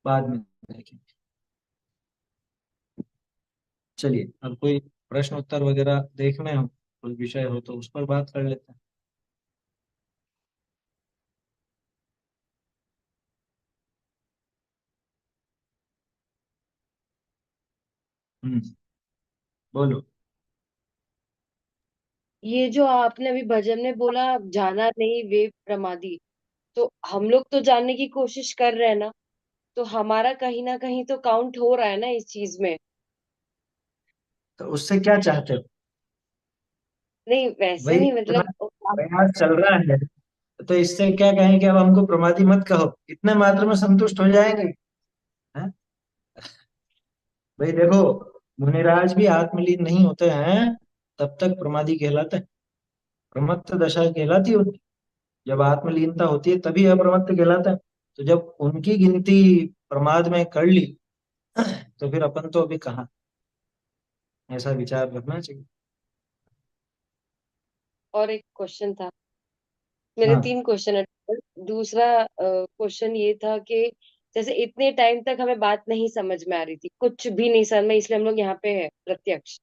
बाद में देखेंगे। चलिए, अब कोई प्रश्न उत्तर वगैरह देखने हो, कोई विषय हो तो उस पर बात कर लेते हैं। हम्म, बोलो। ये जो आपने अभी भजन में बोला, जाना नहीं वे प्रमादी, तो हम लोग तो जानने की कोशिश कर रहे हैं ना, तो हमारा कहीं ना कहीं तो काउंट हो रहा है ना इस चीज में। तो उससे क्या चाहते हो? नहीं वैसे भाई नहीं, इतना मतलब प्रयास चल रहा है, तो इससे क्या कहें कि अब हमको प्रमादी मत कहो, इतने मात्र में संतुष्ट हो जाएंगे? हैं? भाई देखो, मुनिराज भी आत्मलीन नहीं होते हैं तब तक प्रमादी कहलाते हैं। प्रमत्त दशा कहलाती है उनकी। जब आत्मलीनता होती है तभी अप्रमत्त कहलाता है। तो जब उनकी गिनती प्रमाद में कर ली, तो फिर अपन तो अभी कहाँ, ऐसा विचार रखना चाहिए। और एक क्वेश्चन था, मेरे हाँ। 3 क्वेश्चन है total। दूसरा क्वेश्चन ये था कि जैसे इतने टाइम तक हमें बात नहीं समझ में आ रही थी, कुछ भी नहीं समझ में, इसलिए हम लोग यहाँ पे है प्रत्यक्ष।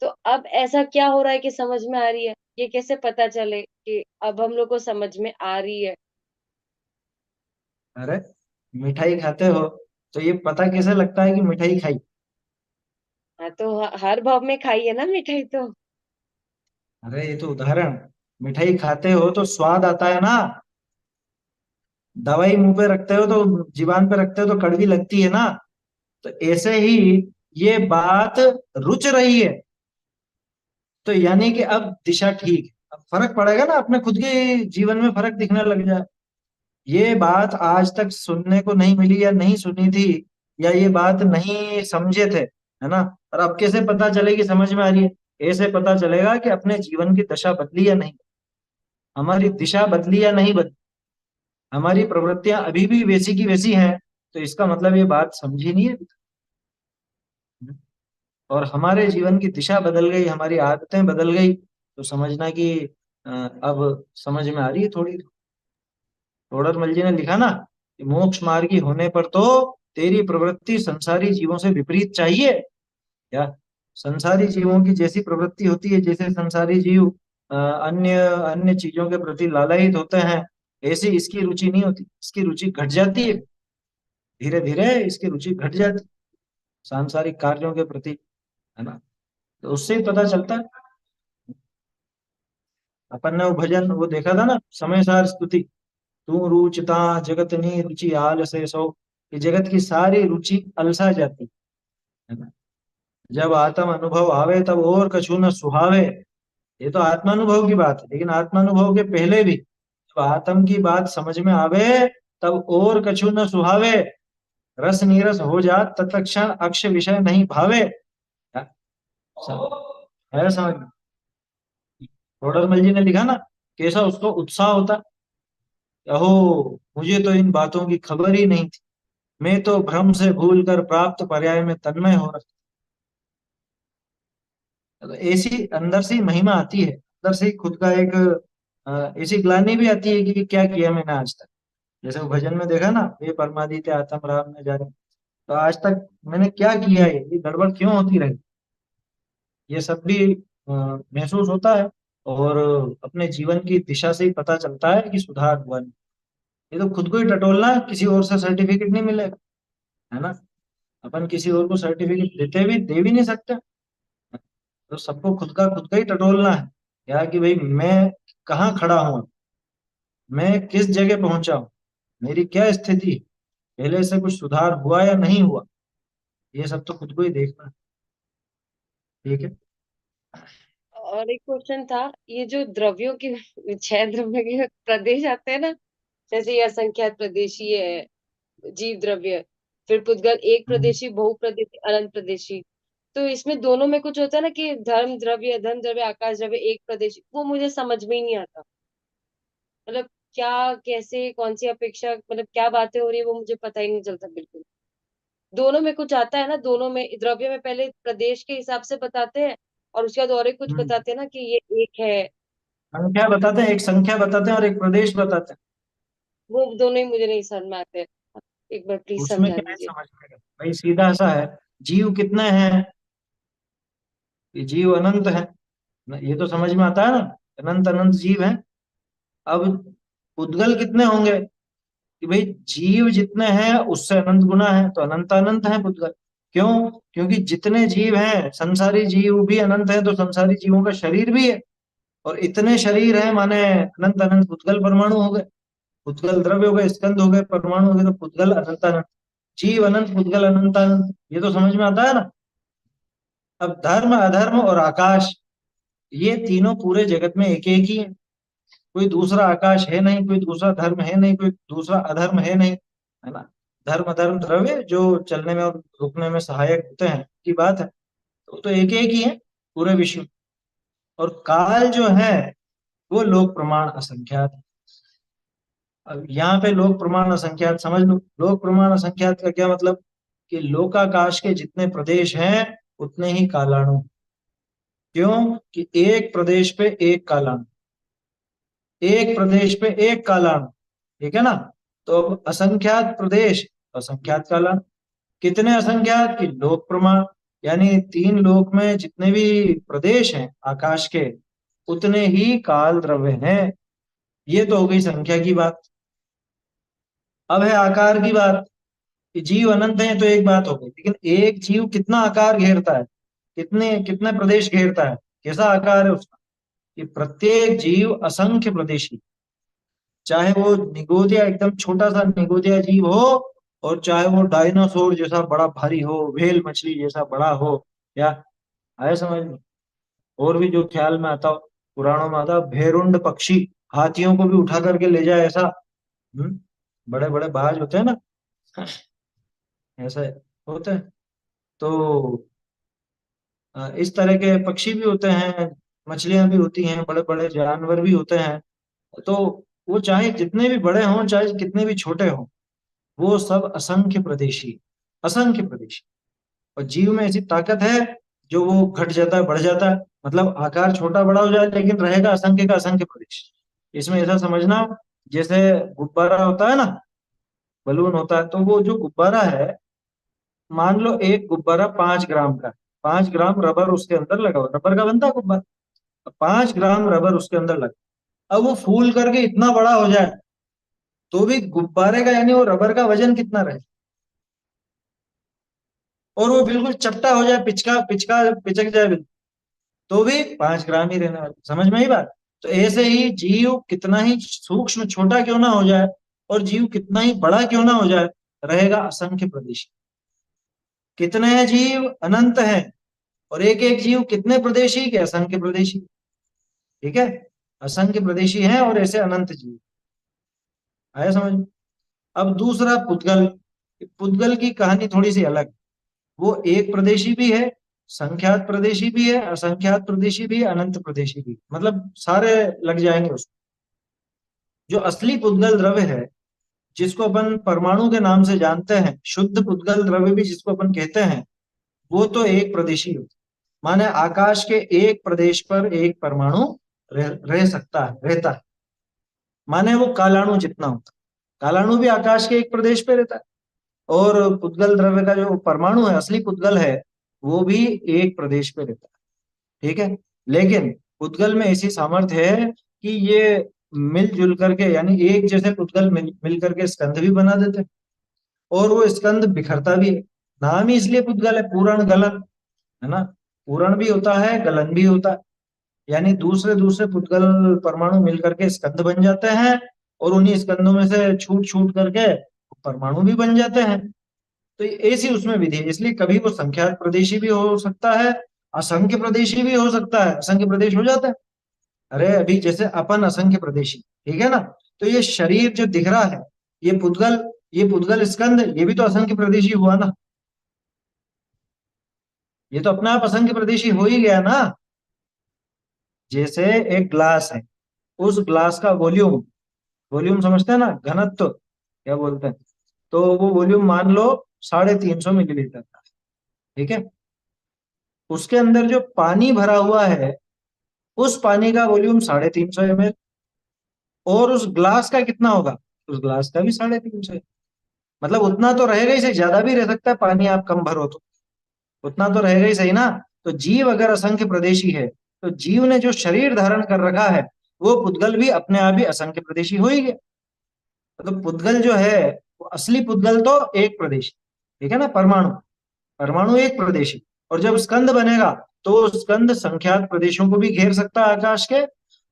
तो अब ऐसा क्या हो रहा है कि समझ में आ रही है? ये कैसे पता चले कि अब हम लोग को समझ में आ रही है? अरे, मिठाई खाते हो तो ये पता कैसे लगता है कि मिठाई खाई? हाँ तो हर भाव में खाई है ना मिठाई तो। अरे ये तो उदाहरण। मिठाई खाते हो तो स्वाद आता है ना। दवाई मुंह पे रखते हो तो, जीभान पे रखते हो तो कड़वी लगती है ना। तो ऐसे ही ये बात रुच रही है, तो यानी कि अब दिशा ठीक है। अब फर्क पड़ेगा ना, अपने खुद के जीवन में फर्क दिखने लग जाए। ये बात आज तक सुनने को नहीं मिली या नहीं सुनी थी, या ये बात नहीं समझे थे, है ना। और अब कैसे पता चलेगी समझ में आ रही है? ऐसे पता चलेगा कि अपने जीवन की दशा बदली या नहीं, हमारी दिशा बदली या नहीं बदली, हमारी प्रवृत्तियां अभी भी वैसी की वैसी हैं। तो इसका मतलब ये बात समझी नहीं है। और हमारे जीवन की दिशा बदल गई, हमारी आदतें बदल गई, तो समझना कि अब समझ में आ रही है थोड़ी। टोडरमल जी ने लिखा ना कि मोक्ष मार्गी होने पर तो तेरी प्रवृत्ति संसारी जीवों से विपरीत चाहिए। क्या? संसारी जीवों की जैसी प्रवृत्ति होती है, जैसे संसारी जीव अन्य अन्य चीजों के प्रति लालायित होते हैं, ऐसी इसकी रुचि नहीं होती, इसकी रुचि घट जाती है। धीरे धीरे इसकी रुचि घट जाती है सांसारिक कार्यों के प्रति, है ना। तो उससे ही पता चलता है। अपन ने वो भजन वो देखा था ना, समय सार स्तुति। तू रुचिता जगत नी रुचि आल से सो, कि जगत की सारी रुचि अलसा जाती है ना। जब आत्म अनुभव आवे तब और कछु न सुहावे। ये तो आत्मानुभव की बात है, लेकिन आत्मानुभव के पहले भी जब आत्म की बात समझ में आवे तब और कछु न सुहावे। रस नीरस हो जात तत्क्षण अक्ष विषय नहीं भावे। है समझ में? टोडरमल जी ने लिखा ना, कैसा उसको उत्साह होता। अहो, मुझे तो इन बातों की खबर ही नहीं थी, मैं तो भ्रम से भूल कर प्राप्त पर्याय में तन्मय हो रहा था। तो ऐसी अंदर से ही महिमा आती है, अंदर से ही खुद का एक ऐसी ग्लानि भी आती है कि क्या किया मैंने आज तक। जैसे वो भजन में देखा ना, ये परमादित्य आत्म राम ने जाने, तो आज तक मैंने क्या किया है, ये गड़बड़ क्यों होती रही, ये सब भी महसूस होता है। और अपने जीवन की दिशा से ही पता चलता है कि सुधार हुआ नहीं। ये तो खुद को ही टटोलना है, किसी और से सर्टिफिकेट नहीं मिलेगा, है ना। अपन किसी और को सर्टिफिकेट देते भी दे भी नहीं सकते। तो सबको खुद का ही टटोलना है, क्या कि भाई मैं कहाँ खड़ा हूँ, मैं किस जगह पहुंचा हूँ, मेरी क्या स्थिति है, पहले से कुछ सुधार हुआ या नहीं हुआ। ये सब तो खुद को ही देखना है। ठीक है। और एक क्वेश्चन था, ये जो द्रव्यों की 6 द्रव्य के प्रदेश आते हैं ना, जैसे ये असंख्यात प्रदेशी है, जीव द्रव्य, फिर पुद्गल एक हम्म, प्रदेशी, बहुप्रदेशी, अनंत प्रदेशी। तो इसमें दोनों में कुछ होता है ना कि धर्म द्रव्य, धन द्रव्य, आकाश द्रव्य, एक प्रदेशी, वो मुझे समझ में ही नहीं आता। मतलब क्या, कैसे, कौन सी अपेक्षा, मतलब क्या बातें हो रही है वो मुझे पता ही नहीं चलता बिल्कुल। दोनों में कुछ आता है ना, दोनों में द्रव्य में पहले प्रदेश के हिसाब से बताते हैं, और उसके बाद और एक कुछ हम्म। बताते हैं ना कि ये एक है। संख्या बताते हैं, एक संख्या बताते हैं और एक प्रदेश बताते हैं। वो दोनों ही मुझे नहीं समझ में आते हैं। एक बार प्लीज उसमें समझा क्या है दीजिए। समझने का भाई, सीधा सा है। जीव कितने हैं? ये जीव अनंत है ये तो समझ में आता है ना। अनंत अनंत जीव है। अब उद्गल कितने होंगे? कि भाई जीव जितने हैं उससे अनंत गुना है, तो अनंत अनंत है पुद्गल। क्यों? क्योंकि जितने जीव हैं, संसारी जीव भी अनंत है, तो संसारी जीवों का शरीर भी है। और इतने शरीर है माने अनंत अनंत पुद्गल परमाणु हो गए। पुद्गल द्रव्य हो गए, स्कंद हो गए, परमाणु हो गए, तो पुद्गल अनंत अनंत। जीव अनंत, पुद्गल अनंत अनंत, ये तो समझ में आता है ना। अब धर्म अधर्म और आकाश, ये तीनों पूरे जगत में एक एक ही है। कोई दूसरा आकाश है नहीं, कोई दूसरा धर्म है नहीं, कोई दूसरा अधर्म है नहीं, है ना। धर्म अधर्म द्रव्य जो चलने में और रुकने में सहायक होते हैं की बात है, तो एक एक ही है पूरे विश्व में। और काल जो है वो लोक प्रमाण असंख्यात है। अब यहाँ पे लोक प्रमाण असंख्यात समझ लो। लोक प्रमाण असंख्यात का क्या मतलब? कि लोकाकाश के जितने प्रदेश हैं उतने ही कालाणु। क्यों? कि एक प्रदेश पे एक कालाणु, एक प्रदेश पे एक कालाणु, ठीक है ना। तो अब असंख्यात प्रदेश, असंख्यात कालाणु। कितने असंख्यात? कि लोक प्रमाण, यानी तीन लोक में जितने भी प्रदेश हैं आकाश के, उतने ही काल द्रव्य हैं। ये तो हो गई संख्या की बात। अब है आकार की बात। कि जीव अनंत है तो एक बात हो गई, लेकिन एक जीव कितना आकार घेरता है, कितने कितने प्रदेश घेरता है, कैसा आकार है उसका? कि प्रत्येक जीव असंख्य प्रदेशी, चाहे वो निगोदिया एकदम छोटा सा निगोदिया जीव हो, और चाहे वो डायनासोर जैसा बड़ा भारी हो, व्हेल मछली जैसा बड़ा हो, या आया समझ में। और भी जो ख्याल में आता हो, पुराणों में आता, भेरुंड पक्षी, हाथियों को भी उठा करके ले जाए ऐसा। बड़े बड़े बाज होते हैं ना, ऐसे होते हैं। तो इस तरह के पक्षी भी होते हैं, मछलियां भी होती हैं, बड़े बड़े जानवर भी होते हैं। तो वो चाहे जितने भी बड़े हों, चाहे कितने भी छोटे हों, वो सब असंख्य प्रदेशी, असंख्य प्रदेशी। और जीव में ऐसी ताकत है जो वो घट जाता है, बढ़ जाता है, मतलब आकार छोटा बड़ा हो जाए, लेकिन रहेगा असंख्य का असंख्य प्रदेश। इसमें ऐसा समझना, जैसे गुब्बारा होता है ना, बलून होता है, तो वो जो गुब्बारा है, मान लो एक गुब्बारा 5 ग्राम का है, 5 ग्राम रबर उसके अंदर लगा हुआ, रबर का बनता है गुब्बारा, 5 ग्राम रबर उसके अंदर लगा। अब वो फूल करके इतना बड़ा हो जाए, तो भी गुब्बारे का यानी वो रबर का वजन कितना रहे, और वो बिल्कुल चपटा हो जाए, पिचका पिचका पिचक जाए बिल्कुल, तो भी 5 ग्राम ही रहने वाला। समझ में ही बात। तो ऐसे ही जीव कितना ही सूक्ष्म छोटा क्यों ना हो जाए, और जीव कितना ही बड़ा क्यों ना हो जाए, रहेगा असंख्य प्रदेशी। कितने हैं जीव? अनंत हैं। और एक एक जीव कितने प्रदेशी के? असंख्य प्रदेशी। ठीक है, असंख्य प्रदेशी हैं और ऐसे अनंत जीव। आया समझ में? अब दूसरा पुद्गल। पुद्गल की कहानी थोड़ी सी अलग। वो एक प्रदेशी भी है, संख्यात प्रदेशी भी है, असंख्यात प्रदेशी भी है, अनंत प्रदेशी भी, मतलब सारे लग जाएंगे उसमें। जो असली पुद्गल द्रव्य है, जिसको अपन परमाणु के नाम से जानते हैं, शुद्ध पुद्गल द्रव्य भी जिसको अपन कहते हैं, वो तो एक प्रदेशी होता है। माने आकाश के एक प्रदेश पर एक परमाणु रह सकता है, रहता है। माने वो कालाणु जितना होता है। कालाणु भी आकाश के एक प्रदेश पे रहता है। और पुद्गल द्रव्य का जो परमाणु है, असली पुद्गल है, वो भी एक प्रदेश पे रहता है। ठीक है। लेकिन पुद्गल में ऐसी सामर्थ्य है कि ये मिलजुल करके, यानी एक जैसे पुद्गल मिल करके स्कंध भी बना देते हैं। और वो स्कंद बिखरता भी है। नाम ही इसलिए पुद्गल है, पूरण गलन, है ना। पूरण भी होता है, गलन भी होता है। यानी दूसरे दूसरे पुद्गल परमाणु मिल करके स्कंद बन जाते हैं, और उन्हीं स्कंदों में से छूट छूट करके परमाणु भी बन जाते हैं। तो ऐसी उसमें विधि है, इसलिए कभी वो संख्यात प्रदेशी भी हो सकता है, असंख्य प्रदेशी भी हो सकता है, असंख्य प्रदेश हो जाता है। अरे अभी जैसे अपन असंख्य प्रदेशी, ठीक है ना। तो ये शरीर जो दिख रहा है, ये पुद्गल, ये पुद्गल स्कंद, ये भी तो असंख्य प्रदेशी हुआ ना। ये तो अपने आप असंख्य प्रदेशी हो ही गया ना। जैसे एक ग्लास है, उस ग्लास का वॉल्यूम, वॉल्यूम समझते हैं ना, घनत्व क्या बोलते हैं, तो वो वॉल्यूम मान लो 350 मिलीलीटर का। ठीक है। उसके अंदर जो पानी भरा हुआ है, उस पानी का वॉल्यूम 350 ml। और उस ग्लास का कितना होगा? उस ग्लास का भी 350। मतलब उतना तो रहेगा ही सही, ज्यादा भी रह सकता है, पानी आप कम भरो तो उतना तो रहेगा ही सही ना। तो जीव अगर असंख्य प्रदेशी है, तो जीव ने जो शरीर धारण कर रखा है, वो पुद्गल भी अपने आप ही असंख्य प्रदेशी हो ही गया। तो पुद्गल जो है, वो असली पुद्गल तो एक प्रदेशी, ठीक है ना, परमाणु, परमाणु एक प्रदेशी। और जब स्कंद बनेगा, तो वो स्कंद संख्यात प्रदेशों को भी घेर सकता है आकाश के,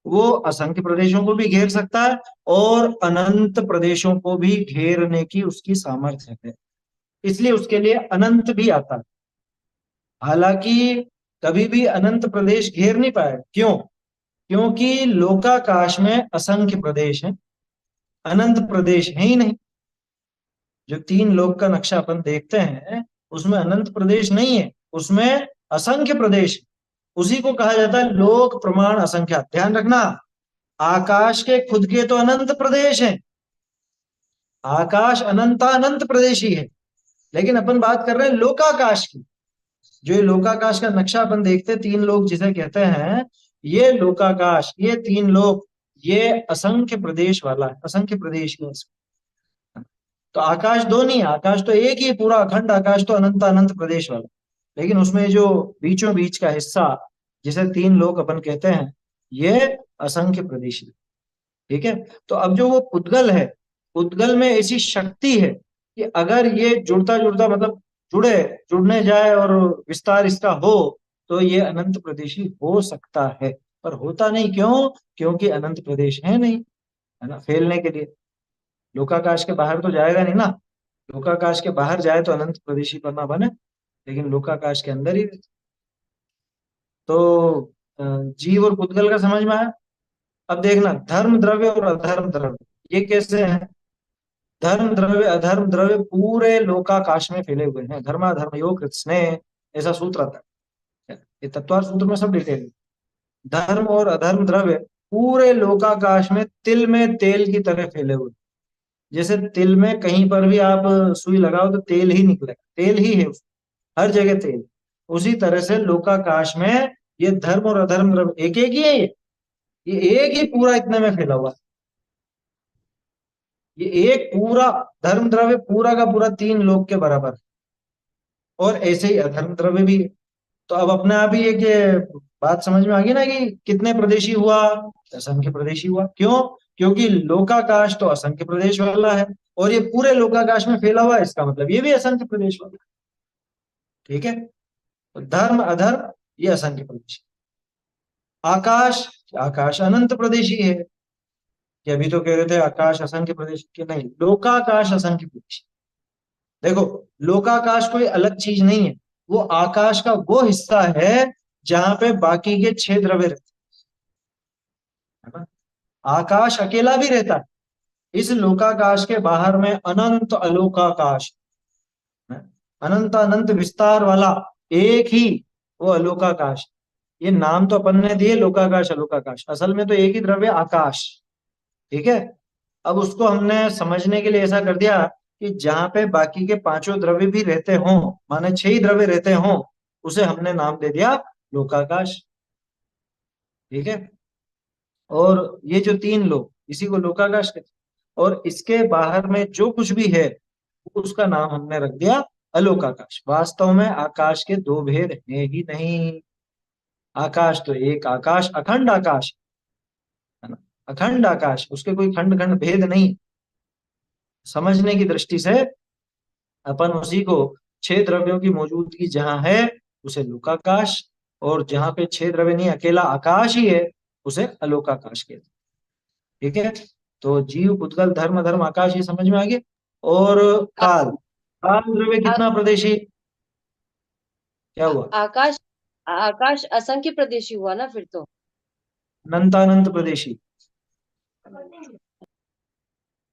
वो असंख्य प्रदेशों को भी घेर सकता है, और अनंत प्रदेशों को भी घेरने की उसकी सामर्थ्य है। इसलिए उसके लिए अनंत भी आता है। हालांकि कभी भी अनंत प्रदेश घेर नहीं पाया, क्यों? क्योंकि लोकाकाश में असंख्य प्रदेश हैं, अनंत प्रदेश है ही नहीं। जो तीन लोक का नक्शा अपन देखते हैं, उसमें अनंत प्रदेश नहीं है, उसमें असंख्य प्रदेश है। उसी को कहा जाता है लोक प्रमाण असंख्या। ध्यान रखना, आकाश के खुद के तो अनंत प्रदेश हैं, आकाश अनंत प्रदेशी है, लेकिन अपन बात कर रहे हैं लोकाकाश की। जो ये लोकाकाश का नक्शा अपन देखते हैं, तीन लोक जिसे कहते हैं, ये लोकाकाश, ये तीन लोक, ये असंख्य प्रदेश वाला है, असंख्य प्रदेश है इसमें। तो आकाश दो नहीं है, आकाश तो एक ही है, पूरा अखंड आकाश तो अनंत अनंत प्रदेश वाला। लेकिन उसमें जो बीचों बीच का हिस्सा, जिसे तीन लोक अपन कहते हैं, ये असंख्य प्रदेश है। ठीक है। तो अब जो वो पुद्गल है, पुद्गल में ऐसी शक्ति है कि अगर ये जुड़ता जुड़ता मतलब जुड़े, जुड़ने जाए और विस्तार इसका हो, तो ये अनंत प्रदेशी हो सकता है। पर होता नहीं, क्यों? क्योंकि अनंत प्रदेश है नहीं, है ना, फैलने के लिए। लोकाकाश के बाहर तो जाएगा नहीं ना, लोकाकाश के बाहर जाए तो अनंत प्रदेशी पर ना बने, लेकिन लोकाकाश के अंदर ही। तो जीव और पुद्गल का समझ में आया। अब देखना, धर्म द्रव्य और अधर्म द्रव्य ये कैसे है। धर्म द्रव्य अधर्म द्रव्य पूरे लोकाकाश में फैले हुए हैं, धर्माधर्म योग स्नेह, ऐसा सूत्र आता है, ये तत्वार सूत्र में सब डिटेल है। धर्म और अधर्म द्रव्य पूरे लोकाकाश में तेल की तरह फैले हुए। जैसे तिल में कहीं पर भी आप सुई लगाओ तो तेल ही निकलेगा, तेल ही है हर जगह तेल। उसी तरह से लोकाकाश में ये धर्म और अधर्म द्रव्य एक एक ही है, ये एक ही पूरा इतने में फैला हुआ है। ये एक पूरा धर्म द्रव्य पूरा का पूरा तीन लोक के बराबर है। और ऐसे ही अधर्म द्रव्य भी है। तो अब अपने आप ही एक ये बात समझ में आ गई ना कि कितने प्रदेशी हुआ, असंख्य प्रदेशी हुआ। क्यों? क्योंकि लोकाकाश तो असंख्य प्रदेश वाला है, और ये पूरे लोकाकाश में फैला हुआ है, इसका मतलब ये भी असंख्य प्रदेश वाला है। ठीक है। तो धर्म अधर्म ये असंख्य प्रदेश। आकाश, आकाश अनंत प्रदेशी है। कि अभी तो कह रहे थे आकाश असंख्य प्रदेश के, नहीं, लोकाकाश असंख्य प्रदेश। देखो, लोकाकाश कोई अलग चीज नहीं है, वो आकाश का वो हिस्सा है जहां पे बाकी के छह द्रव्य रहते हैं, है ना। आकाश अकेला भी रहता है, इस लोकाकाश के बाहर में अनंत अलोकाकाश है, अनंत अनंत विस्तार वाला एक ही वो अलोकाकाश। ये नाम तो अपन ने दिए लोकाकाश अलोकाकाश, असल में तो एक ही द्रव्य आकाश। ठीक है। अब उसको हमने समझने के लिए ऐसा कर दिया कि जहां पे बाकी के पांचों द्रव्य भी रहते हों, माने छह ही द्रव्य रहते हों, उसे हमने नाम दे दिया लोकाकाश। ठीक है। और ये जो तीन लोक, इसी को लोकाकाश कहते हैं। और इसके बाहर में जो कुछ भी है, उसका नाम हमने रख दिया अलोकाकाश। वास्तव में आकाश के दो भेद है ही नहीं, आकाश तो एक आकाश, अखंड आकाश, है ना, अखंड आकाश, उसके कोई खंड खंड भेद नहीं। समझने की दृष्टि से अपन उसी को, छह द्रव्यों की मौजूदगी जहां है उसे लोकाकाश, और जहां पे छह द्रव्य नहीं अकेला आकाश ही है, उसे अलोकाकाश कहते हैं। ठीक है। तो जीव पुद्गल धर्म धर्म आकाश, ये समझ में आ गया। और आ, काल, काल द्रव्य आ, कितना प्रदेशी, क्या हुआ? आकाश, आकाश असंख्य प्रदेशी हुआ ना फिर तो। अनंतानंत प्रदेशी,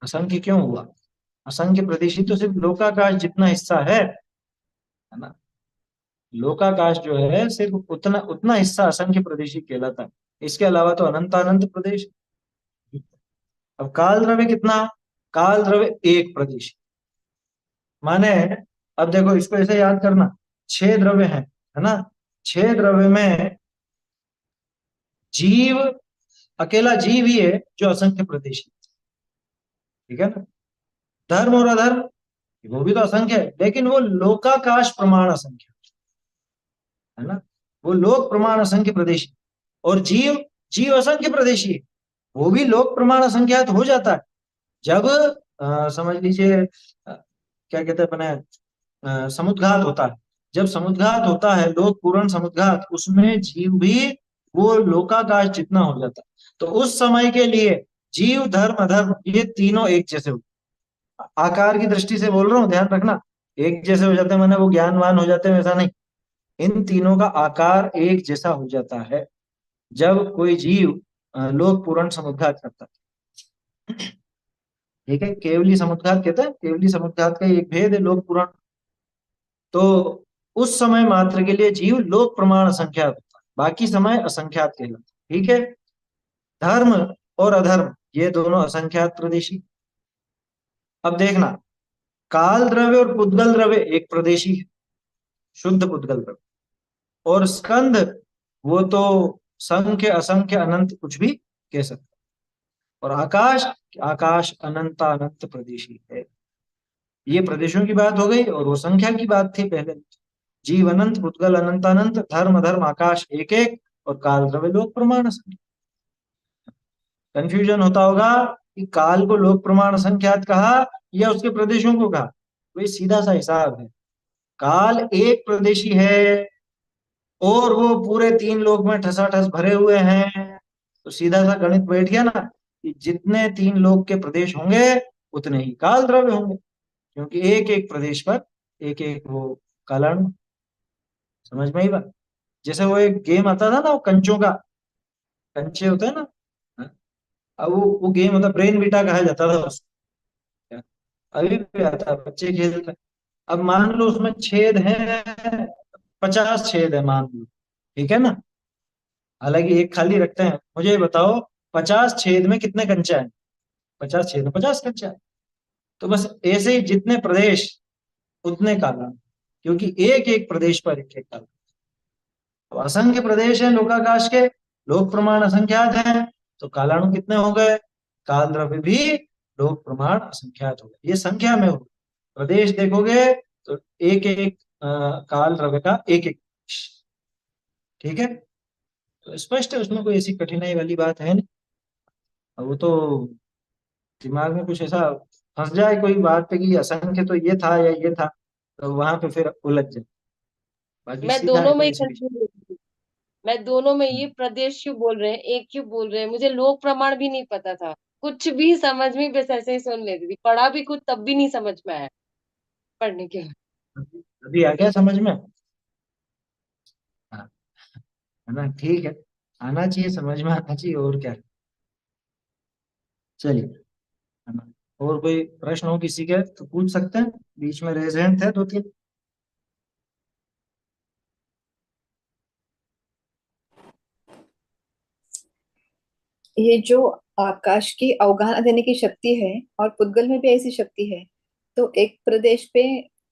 असंख्य क्यों हुआ? असंख्य प्रदेशी तो सिर्फ लोकाकाश जितना हिस्सा है ना। लोकाकाश जो है सिर्फ उतना उतना हिस्सा असंख्य प्रदेशी कहलाता है, इसके अलावा तो अनंत अनंत प्रदेश। अब काल द्रव्य कितना? काल द्रव्य एक प्रदेश, माने, अब देखो इसको ऐसे याद करना, छह द्रव्य हैं, है ना, छह द्रव्य में जीव, अकेला जीव ही है जो असंख्य प्रदेशी। ठीक है ना। धर्म और अधर्म, वो भी तो असंख्य है, लेकिन वो लोकाकाश प्रमाण असंख्य है ना। वो लोक प्रमाण असंख्य प्रदेशी, और जीव, जीव असंख्य प्रदेशी है। वो भी लोक प्रमाण असंख्यात हो जाता है जब समझ लीजिए क्या कहते हैं अपने, समुद्घात होता है। जब समुद्घात होता है, लोक पूर्ण समुद्घात, उसमें जीव भी वो लोकाकाश जितना हो जाता है। तो उस समय के लिए जीव, धर्म, अधर्म, ये तीनों एक जैसे हो, आकार की दृष्टि से बोल रहा हूँ, ध्यान रखना। एक जैसे हो जाते हैं मैंने वो ज्ञानवान हो जाते हैं, वैसा नहीं। इन तीनों का आकार एक जैसा हो जाता है जब कोई जीव लोक पूर्ण समुद्घात करता है। ठीक है, केवली समुद्घात कहते हैं, केवली समुद्घात का एक भेद है लोक पुराण। तो उस समय मात्र के लिए जीव लोक प्रमाण असंख्यात होता है, बाकी समय असंख्यात कहलाता है। ठीक है। धर्म और अधर्म ये दोनों असंख्यात प्रदेशी। अब देखना, काल द्रव्य और पुद्गल द्रव्य एक प्रदेशी है, शुद्ध पुद्गल द्रव्य। और स्कंद, वो तो संख्य, असंख्य, अनंत कुछ भी कह सकते हैं। और आकाश, आकाश अनंत अनंत प्रदेशी है। ये प्रदेशों की बात हो गई, और वो संख्या की बात थी पहले। जीव अनंत, पुद्गल अनंत अनंत, धर्म अधर्म आकाश एक एक, और काल द्रव्य लोक प्रमाण असंख्य। कंफ्यूजन होता होगा कि काल को लोक प्रमाण असंख्यात कहा या उसके प्रदेशों को कहा। वही सीधा सा हिसाब है। काल एक प्रदेशी है, और वो पूरे तीन लोक में ठसाठस भरे हुए हैं। तो सीधा सा गणित बैठ गया ना, कि जितने तीन लोक के प्रदेश होंगे उतने ही काल द्रव्य होंगे, क्योंकि एक एक प्रदेश पर एक एक वो कालाणु। समझ में ही बात। जैसे वो एक गेम आता था ना, वो कंचों का, कंचे होते हैं ना। हाँ? अब वो गेम होता, ब्रेन बीटा कहा जाता था उसको। अभी भी आता है, बच्चे खेलते हैं। अब मान लो उसमें छेद है, 50 छेद है मान लो। ठीक है ना। हालांकि एक खाली रखते हैं। मुझे ये बताओ, 50 छेद में कितने कंचे हैं? 50 छेद में 50 कंचे हैं। तो बस ऐसे ही जितने प्रदेश उतने काला, क्योंकि एक एक प्रदेश पर एक एक काला। तो असंख्य प्रदेश हैं लोकाकाश के, लोक प्रमाण असंख्यात हैं। तो कालाणु कितने हो गए? काल द्रव्य भी लोक प्रमाण असंख्यात हो गए। ये संख्या में हो, प्रदेश देखोगे तो एक एक काल द्रव्य का एक एक। ठीक है। तो स्पष्ट है, उसमें कोई ऐसी कठिनाई वाली बात है नहीं। अब वो तो दिमाग में कुछ ऐसा फंस जाए कोई बात पे कि असंख्य तो ये था या ये था, तो वहां पे फिर उलझ जाए। बाकी मैं सीधा है, दोनों में कोई ही ऐसी भी। कंफ्यूज हूँ। मैं दोनों में, ये प्रदेश क्यों बोल रहे हैं, एक क्यों बोल रहे हैं, मुझे लोक प्रमाण भी नहीं पता था। कुछ भी समझ में, बस ऐसे ही सुन लेती थी, पढ़ा भी कुछ तब भी नहीं समझ में आया पढ़ने के बाद। अभी आ गया समझ में? हाँ, है ना, ठीक है। आना चाहिए, समझ में आना चाहिए, और क्या। चलिए, है ना। और कोई प्रश्न हो किसी के तो पूछ सकते हैं, बीच में रेज हैंड थे दो तीन। ये जो आकाश की अवगाहना देने की शक्ति है और पुद्गल में भी ऐसी शक्ति है, तो एक प्रदेश पे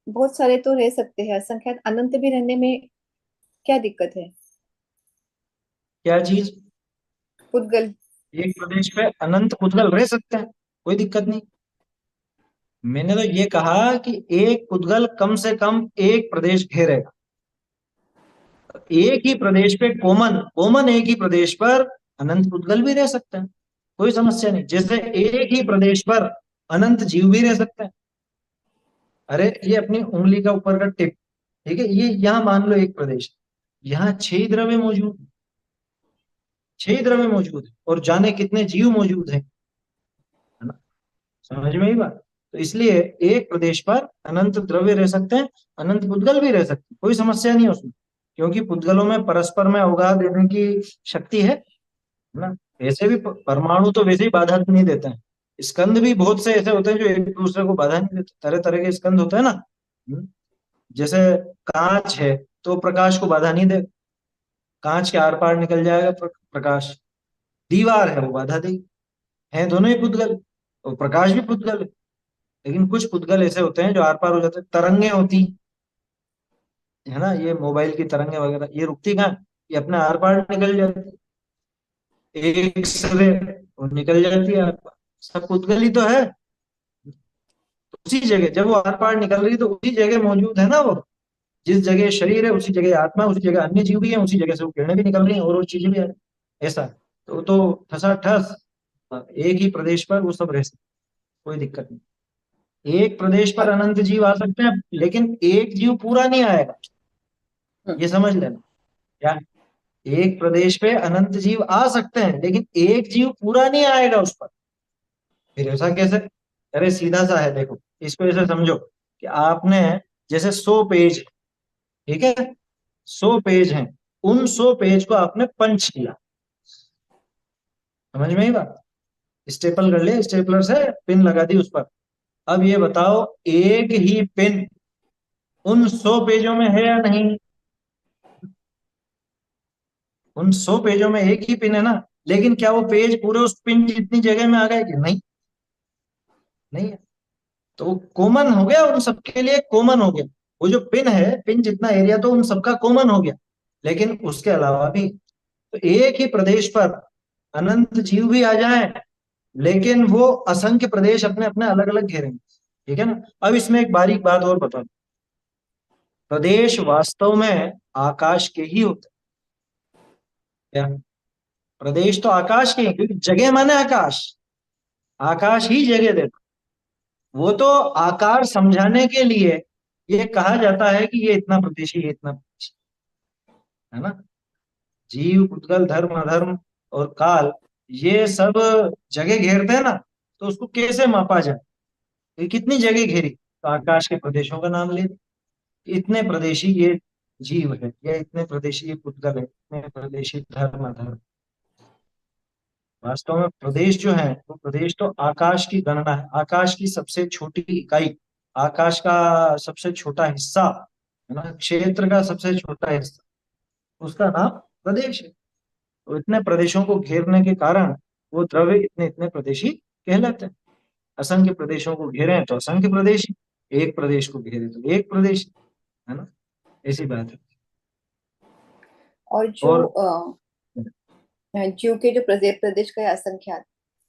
बहुत सारे तो रह सकते हैं, असंख्यात अनंत भी रहने में क्या दिक्कत है? क्या चीज? पुद्गल। एक प्रदेश पे अनंत पुद्गल रह सकते हैं, कोई दिक्कत नहीं। मैंने तो ये कहा कि एक पुद्गल कम से कम एक प्रदेश घेरेगा। एक ही प्रदेश पे कॉमन कॉमन एक ही प्रदेश पर अनंत पुद्गल भी रह सकते हैं, कोई समस्या नहीं। जैसे एक ही प्रदेश पर अनंत जीव भी रह सकते हैं। अरे ये अपनी उंगली का ऊपर का टिप, ठीक है, ये यहाँ मान लो एक प्रदेश, यहाँ 6 द्रव्य मौजूद, 6 द्रव्य मौजूद है, और जाने कितने जीव मौजूद है ना। समझ में ही बात। तो इसलिए एक प्रदेश पर अनंत द्रव्य रह सकते हैं, अनंत पुद्गल भी रह सकते हैं, कोई समस्या नहीं है उसमें। क्योंकि पुद्गलों में परस्पर में अवगाह देने की शक्ति है ना। ऐसे भी परमाणु तो वैसे ही बाधा नहीं देते हैं। स्कंद भी बहुत से ऐसे होते हैं जो एक दूसरे को बाधा नहीं देते, तरह तरह के स्कंद होते हैं ना। हम्म, जैसे कांच है, तो प्रकाश को बाधा नहीं दे, कांच के आर पार निकल जाएगा प्रकाश। दीवार है, वो बाधा देगी। है दोनों ही पुद्गल, और प्रकाश भी पुद्गल है। लेकिन कुछ पुद्गल ऐसे होते हैं जो आर पार हो जाते हैं, तरंगे होती है ना, ये मोबाइल की तरंगे वगैरह, ये रुकती कहाँ? ये अपने आर पार निकल जाती है, एक्स रे वो निकल जाती है आर पार। सब पुद्गल ही तो है। उसी जगह जब वो आर पार निकल रही है तो उसी जगह मौजूद है ना वो। जिस जगह शरीर है उसी जगह आत्मा, उसी जगह अन्य जीव भी है, उसी जगह से वो किरणें भी निकल रही हैं और चीजें भी आ रही हैं। ऐसा तो ठसा ठस एक ही प्रदेश पर वो सब रह सकते, कोई दिक्कत नहीं। एक प्रदेश पर और अनंत जीव आ सकते हैं, लेकिन एक जीव पूरा नहीं आएगा, हम्म, ये समझ लेना। क्या, एक प्रदेश पे अनंत जीव आ सकते हैं लेकिन एक जीव पूरा नहीं आएगा उस पर। फिर ऐसा कैसे? अरे सीधा सा है, देखो इसको ऐसे समझो कि आपने जैसे 100 पेज, ठीक है, 100 पेज हैं, उन 100 पेज को आपने पंच किया, समझ में ही बात? स्टेपल कर लिया, स्टेपलर से पिन लगा दी उस पर। अब ये बताओ एक ही पिन उन 100 पेजों में है या नहीं? उन 100 पेजों में एक ही पिन है ना, लेकिन क्या वो पेज पूरे उस पिन जितनी जगह में आ गए कि नहीं? नहीं है। तो वो कॉमन हो गया, उन सबके लिए कॉमन हो गया। वो जो पिन है, पिन जितना एरिया तो उन सबका कॉमन हो गया। लेकिन उसके अलावा भी तो एक ही प्रदेश पर अनंत जीव भी आ जाए, लेकिन वो असंख्य प्रदेश अपने अपने अलग अलग घेरेंगे, ठीक है ना। अब इसमें एक बारीक बात और बता दूं। प्रदेश वास्तव में आकाश के ही होते हैं। क्या? प्रदेश तो आकाश के ही, क्योंकि जगह माने आकाश, आकाश ही जगह देता। वो तो आकार समझाने के लिए ये कहा जाता है कि ये इतना प्रदेशी, ये इतना प्रदेशी, है ना। जीव, उद्गल, धर्म, अधर्म और काल, ये सब जगह घेरते हैं ना, तो उसको कैसे मापा जाए? ये कितनी जगह घेरी, तो आकाश के प्रदेशों का नाम ले, इतने प्रदेशी ये जीव है, या इतने प्रदेशी ये उद्गल है, इतने प्रदेशी धर्म अधर्म। वास्तव में प्रदेश जो है वो प्रदेश तो आकाश की गणना है, आकाश की सबसे छोटी इकाई, आकाश का सबसे छोटा हिस्सा, है ना, क्षेत्र का सबसे छोटा हिस्सा, उसका नाम प्रदेश है। तो इतने प्रदेशों को घेरने के कारण वो द्रव्य इतने इतने प्रदेशी कहलाते हैं। असंख्य प्रदेशों को घेरे हैं तो असंख्य प्रदेशी, एक प्रदेश को घेरे तो एक प्रदेशी, है ना। ऐसी बात है। और जो और जीव के जो प्रदेश का है असंख्यात,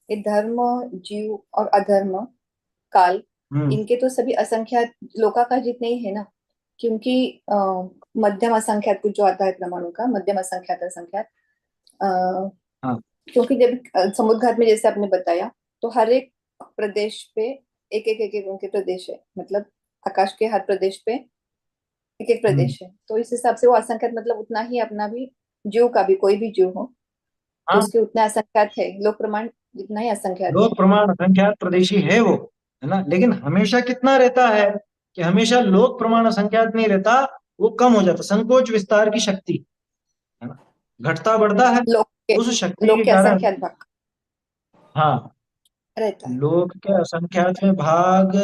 ये धर्म, जीव और अधर्म, काल, हम्म इनके तो सभी असंख्यात लोकाकाश जितने ही है ना। क्योंकि मध्यम असंख्यात कुछ जो आता है परमाणु का, मध्यम असंख्यात असंख्यात, अ, हाँ क्योंकि जब समुद्र घाट में जैसे आपने बताया, तो हर एक प्रदेश पे एक एक उनके प्रदेश है, मतलब आकाश के हर प्रदेश पे एक एक हम्म प्रदेश है। तो इस हिसाब से वो असंख्यात, मतलब उतना ही अपना भी जीव का भी, कोई भी जीव हो तो हाँ, उसके उतने असंख्यात है, लोक प्रमाण जितना ही असंख्यात है। लोक प्रमाण असंख्यात प्रदेशी है वो, है ना। लेकिन हमेशा कितना रहता है कि हमेशा लोक प्रमाण असंख्यात नहीं रहता, वो कम हो जाता, संकोच विस्तार की शक्ति, है ना, घटता बढ़ता है। लोक के उस शक्ति लोक के के कारण, असंख्यात भाग हाँ, रहता है। लोक के असंख्यात में भाग,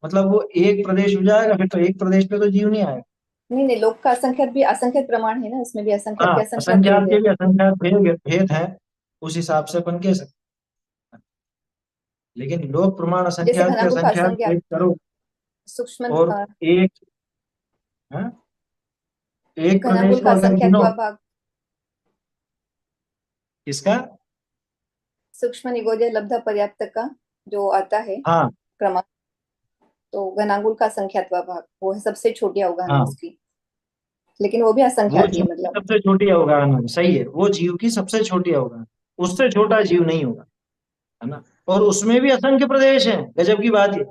मतलब वो एक प्रदेश हो जाएगा, फिर तो एक प्रदेश पे तो जीव नहीं आएगा। नहीं नहीं, लोक का असंख्यात भी असंख्यात प्रमाण है ना, उसमें भी असंख्यात हाँ, के असंख्यात असंख्यात भेद के है। भी असंख्यात भेद भेद है, उस हिसाब से अपन कह सकते हैं। लेकिन लोक प्रमाण जैसे असंख्यात के घनाभू का असंख्यात असंख्यात, भेद करो, सूक्ष्म और एक, हाँ, एक प्रदेश घनागुल को का अगर असंख्यात गिनो, हुआ भाग, किसका? सूक्ष्म निगोजय लब्ध पर्याप्त का जो आता है हाँ क्रमांक, तो घनागुल का असंख्यात हुआ भाग वो है सबसे छोटी अवगाहन हाँ, उसकी, लेकिन वो भी वो असंख्यात ही जीव है की मतलब। सबसे छोटी अवगाहन है, सही है, वो जीव की सबसे छोटी अवगाहन, उससे छोटा जीव नहीं होगा, है ना। और उसमें भी असंख्य प्रदेश हैं, गजब की बात ये,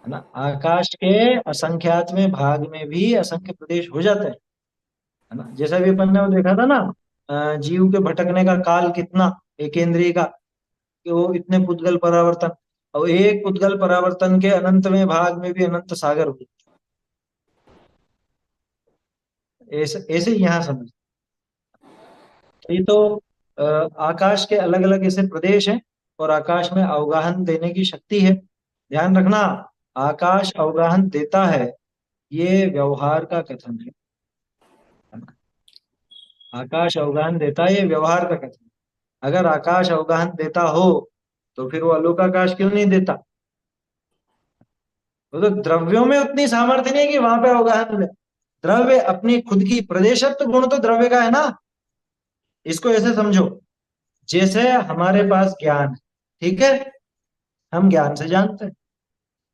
है ना। आकाश के असंख्यात में भाग में भी असंख्य प्रदेश हो जाते हैं, है ना। जैसा भी अपन ने वो देखा था ना, जीव के भटकने का काल कितना, एक इंद्रिय का, कि वो इतने पुद्गल परावर्तन, और एक पुद्गल परावर्तन के अनंत में भाग में भी अनंत सागर हो, ऐसे ऐसे ही यहाँ समझ। तो ये तो आकाश के अलग अलग ऐसे प्रदेश हैं, और आकाश में अवगाहन देने की शक्ति है। ध्यान रखना, आकाश अवगाहन देता है, ये व्यवहार का कथन है। आकाश अवगाहन देता है, ये व्यवहार का कथन है। अगर आकाश अवगाहन देता हो तो फिर वो अलोकाकाश क्यों नहीं देता? वो तो द्रव्यों में उतनी सामर्थ्य नहीं है कि वहां पे अवगाहन दे। द्रव्य अपनी खुद की प्रदेशत्व गुण तो द्रव्य का है ना। इसको ऐसे समझो, जैसे हमारे पास ज्ञान है, ठीक है, हम ज्ञान से जानते हैं,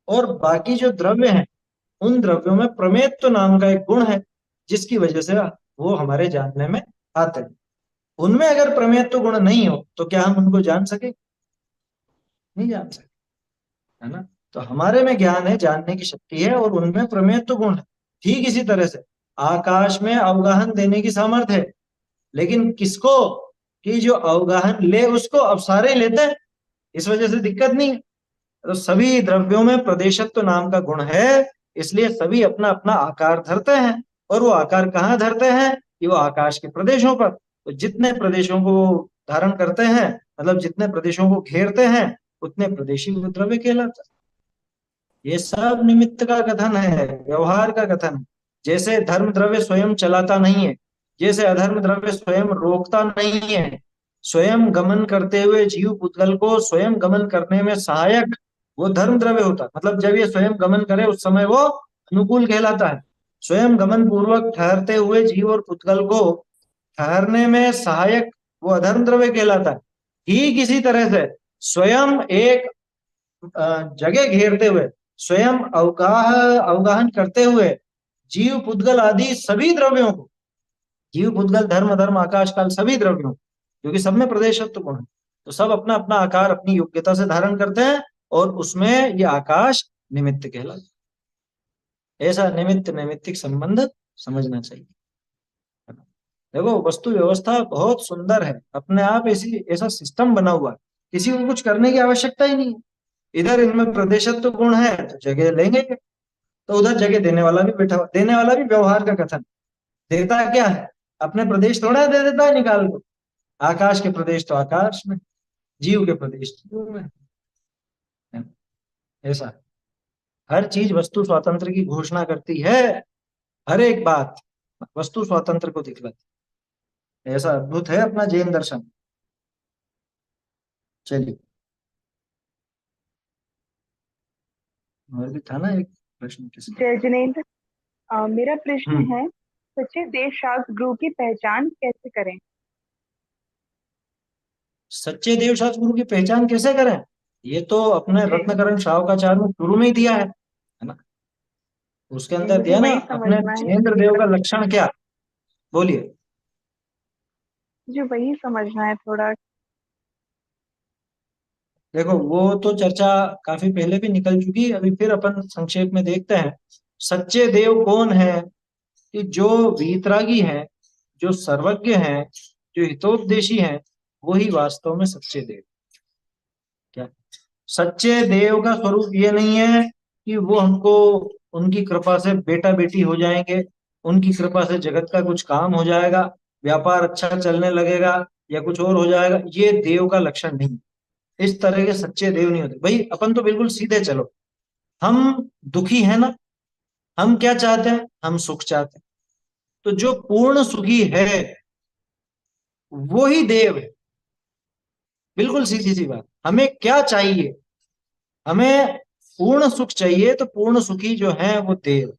और बाकी जो द्रव्य हैं उन द्रव्यों में प्रमेत्व नाम का एक गुण है, जिसकी वजह से वो हमारे जानने में आते हैं। उनमें अगर प्रमेत्व गुण नहीं हो तो क्या हम उनको जान सके? नहीं जान सकते, है ना। तो हमारे में ज्ञान है, जानने की शक्ति है, और उनमें प्रमेत्व गुण है। ठीक इसी तरह से आकाश में अवगाहन देने की सामर्थ्य है, लेकिन किसको? कि जो अवगाहन ले उसको, अब सारे लेते हैं, इस वजह से दिक्कत नहीं है। तो सभी द्रव्यों में प्रदेशत्व नाम का गुण है, इसलिए सभी अपना अपना आकार धरते हैं। और वो आकार कहाँ धरते हैं? कि वो आकाश के प्रदेशों पर। तो जितने प्रदेशों को धारण करते हैं, मतलब जितने प्रदेशों को घेरते हैं, उतने प्रदेशी वो द्रव्य कहलाता है। ये सब निमित्त का कथन है, व्यवहार का कथन है। जैसे धर्म द्रव्य स्वयं चलाता नहीं है, जैसे अधर्म द्रव्य स्वयं रोकता नहीं है, स्वयं गमन करते हुए जीव पुद्गल को स्वयं गमन करने में सहायक वो धर्म द्रव्य होता है। मतलब जब ये स्वयं गमन करे उस समय वो अनुकूल कहलाता है। स्वयं गमन पूर्वक ठहरते हुए जीव और पुद्गल को ठहरने में सहायक वो अधर्म द्रव्य कहलाता है। ठीक इसी तरह से स्वयं एक जगह घेरते हुए, स्वयं अवगाहन करते हुए जीव पुद्गल आदि सभी द्रव्यों को, जीव पुद्गल धर्म अधर्म आकाश काल सभी द्रव्यों, क्योंकि सब में प्रदेशत्व गुण है, तो सब अपना अपना आकार अपनी योग्यता से धारण करते हैं, और उसमें ये आकाश निमित्त कहलाता है। ऐसा निमित्त नैमित्तिक संबंध समझना चाहिए। देखो वस्तु व्यवस्था बहुत सुंदर है, अपने आप ऐसी ऐसा सिस्टम बना हुआ है, किसी को कुछ करने की आवश्यकता ही नहीं है। इधर इनमें प्रदेशत्व गुण है तो जगह लेंगे, तो उधर जगह देने वाला भी बैठा हुआ, देने वाला भी व्यवहार का कथन। देता क्या है? अपने प्रदेश थोड़ा दे देता है निकाल को। आकाश के प्रदेश तो आकाश में, जीव के प्रदेश तो जीव में है। ऐसा है। हर चीज वस्तु स्वातंत्र की घोषणा करती है, हर एक बात वस्तु स्वातंत्र को दिखलाती है। ऐसा अद्भुत है अपना जैन दर्शन। चलिए, और भी था ना एक प्रश्न किसका? जय जिनेन्द्र। मेरा प्रश्न हम्म। है, सच्चे देवशास्त्र गुरु की पहचान कैसे करें? सच्चे देवशास्त्र गुरु की पहचान कैसे करें? ये तो अपने जी, रत्नकरण शावकाचार्य में शुरू में ही दिया है ना। उसके अंदर मुझे दिया ना, वही अपने समझना है जिनेन्द्र इसलिए देव का बस लक्षण क्या? बोलिए। मुझे वही समझना है थोड़ा। देखो वो तो चर्चा काफी पहले भी निकल चुकी है, अभी फिर अपन संक्षेप में देखते हैं। सच्चे देव कौन है? कि जो वीतरागी हैं, जो सर्वज्ञ हैं, जो हितोपदेशी हैं, वही वास्तव में सच्चे देव। क्या? सच्चे देव का स्वरूप ये नहीं है कि वो हमको उनकी कृपा से बेटा बेटी हो जाएंगे, उनकी कृपा से जगत का कुछ काम हो जाएगा, व्यापार अच्छा चलने लगेगा, या कुछ और हो जाएगा। ये देव का लक्षण नहीं। इस तरह के सच्चे देव नहीं होते भाई। अपन तो बिल्कुल सीधे चलो, हम दुखी है ना, हम क्या चाहते हैं? हम सुख चाहते हैं। तो जो पूर्ण सुखी है वो ही देव है। बिल्कुल सीधी सी बात। हमें क्या चाहिए? हमें पूर्ण सुख चाहिए, तो पूर्ण सुखी जो है वो देव।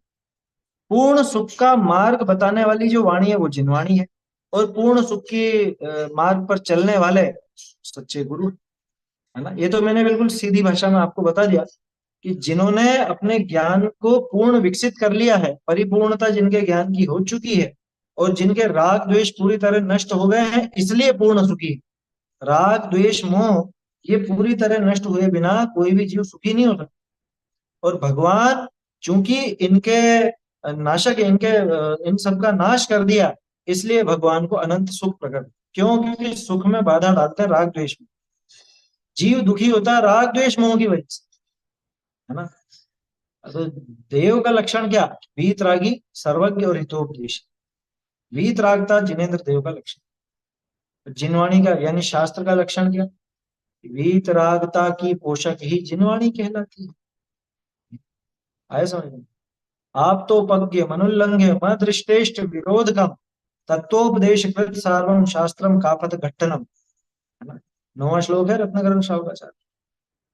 पूर्ण सुख का मार्ग बताने वाली जो वाणी है वो जिनवाणी है, और पूर्ण सुख के मार्ग पर चलने वाले सच्चे गुरु, है ना। ये तो मैंने बिल्कुल सीधी भाषा में आपको बता दिया कि जिन्होंने अपने ज्ञान को पूर्ण विकसित कर लिया है, परिपूर्णता जिनके ज्ञान की हो चुकी है, और जिनके राग द्वेष पूरी तरह नष्ट हो गए हैं, इसलिए पूर्ण सुखी। राग द्वेष मोह ये पूरी तरह नष्ट हुए बिना कोई भी जीव सुखी नहीं हो सकता। और भगवान चूंकि इनके नाशक है, इनके इन सब का नाश कर दिया, इसलिए भगवान को अनंत सुख प्रकट। क्यों? क्योंकि सुख में बाधा डालते हैं राग द्वेष में। जीव दुखी होता है राग द्वेष मोह की वजह से, है ना। तो देव का लक्षण क्या? वीतरागी, सर्वज्ञ और हितोपदेश। वीतरागता जिनेन्द्र देव का लक्षण। जिनवाणी का यानी शास्त्र का लक्षण क्या? वीतरागता की पोषक ही जिनवाणी कहलाती है। आए समझ में? आप तो पज्ञ मनुल्लंघ्य मदृष्टेष्ट विरोधकम तत्वोपदेश कृत सार्वम शास्त्रम कापत घट्टनम, है ना। 9वां श्लोक है रत्नकरण शावकाचार्य।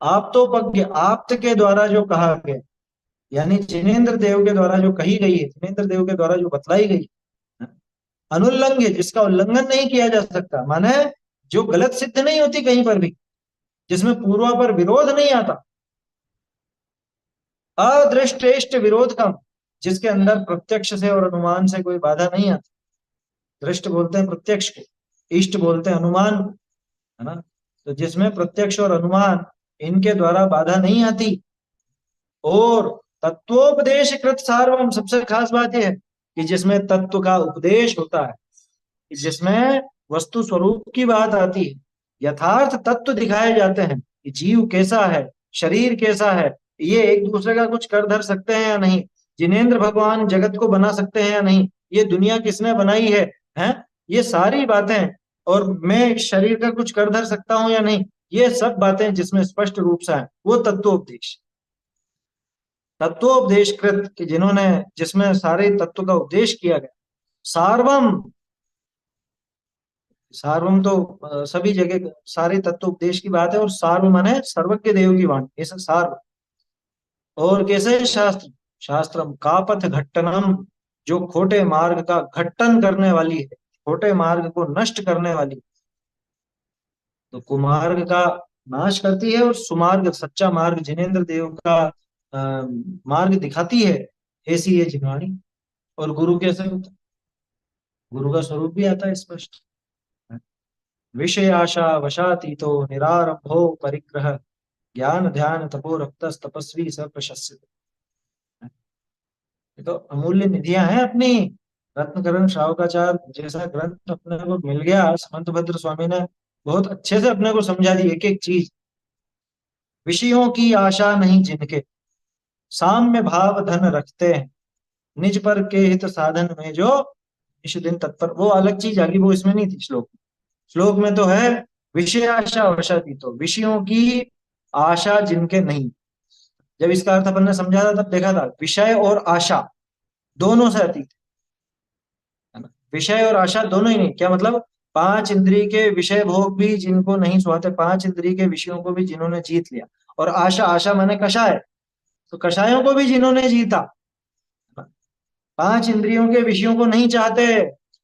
आप तो पज्ञ, आप्त के द्वारा जो कहा गया, यानी जिनेन्द्र देव के द्वारा जो कही गई है, जिनेन्द्र देव के द्वारा जो बतलाई गई है। अनुल्लंघ्य जिसका उल्लंघन नहीं किया जा सकता, माने जो गलत सिद्ध नहीं होती कहीं पर भी, जिसमें पूर्वा पर विरोध नहीं आता, अदृष्टेष्ट विरोधकम, जिसके अंदर प्रत्यक्ष से और अनुमान से कोई बाधा नहीं आती। दृष्ट बोलते हैं प्रत्यक्ष को, इष्ट बोलते हैं अनुमान को, है ना। तो जिसमें प्रत्यक्ष और अनुमान इनके द्वारा बाधा नहीं आती। और तत्वोपदेश कृत सार्वम, सबसे खास बात यह है कि जिसमें तत्व का उपदेश होता है, जिसमें वस्तु स्वरूप की बात आती है, यथार्थ तत्व दिखाए जाते हैं कि जीव कैसा है, शरीर कैसा है, ये एक दूसरे का कुछ कर धर सकते हैं या नहीं, जिनेंद्र भगवान जगत को बना सकते हैं या नहीं, ये दुनिया किसने बनाई है, ये सारी बातें, और मैं इस शरीर का कुछ कर धर सकता हूं या नहीं, ये सब बातें जिसमें स्पष्ट रूप से है, वो तत्वोपदेश। तत्वोपदेश कृत, कि जिन्होंने, जिसमें सारे तत्व का उपदेश किया गया। सार्वम, सार्वम तो सभी जगह सारे तत्व उपदेश की बात है, और सार्व माने सर्वज्ञ देव की वाणी, ऐसा सार्व। और कैसे शास्त्र, शास्त्रम कापथ घट्टनम, जो खोटे मार्ग का घट्टन करने वाली है, खोटे मार्ग को नष्ट करने वाली, तो कुमार्ग का नाश करती है, और सुमार्ग सच्चा मार्ग जिनेन्द्र देव का मार्ग दिखाती है, ऐसी है जिनवाणी। और गुरु कैसे होता है? गुरु का स्वरूप भी आता है स्पष्ट। विषय आशा वशातीतो निरारंभो परिग्रह, ज्ञान ध्यान तपो रक्तस तपस्वी स प्रशस्यते। ये तो अमूल्य निधियां हैं अपनी। रत्नकरण श्रावकाचार्य जैसा ग्रंथ अपने को मिल गया, समंतभद्र स्वामी ने बहुत अच्छे से अपने को समझा दी एक एक चीज। विषयों की आशा नहीं जिनके, साम्य भाव धन रखते हैं, निज पर के हित साधन में जो इस दिन तत्पर, वो अलग चीज आगे, वो इसमें नहीं थी श्लोक। श्लोक में तो है विषय आशा वशाती, तो विषयों की आशा जिनके नहीं। जब इसका अर्थ अपन ने समझा था तब देखा था विषय और आशा दोनों से अतीत है ना। विषय और आशा दोनों ही नहीं, क्या मतलब? पांच इंद्रिय के विषय भोग भी जिनको नहीं सुहाते, पांच इंद्रिय के विषयों को भी जिन्होंने जीत लिया, और आशा, आशा माने कषाय, तो कषायों को भी जिन्होंने जीता। पांच इंद्रियों के विषयों को नहीं चाहते,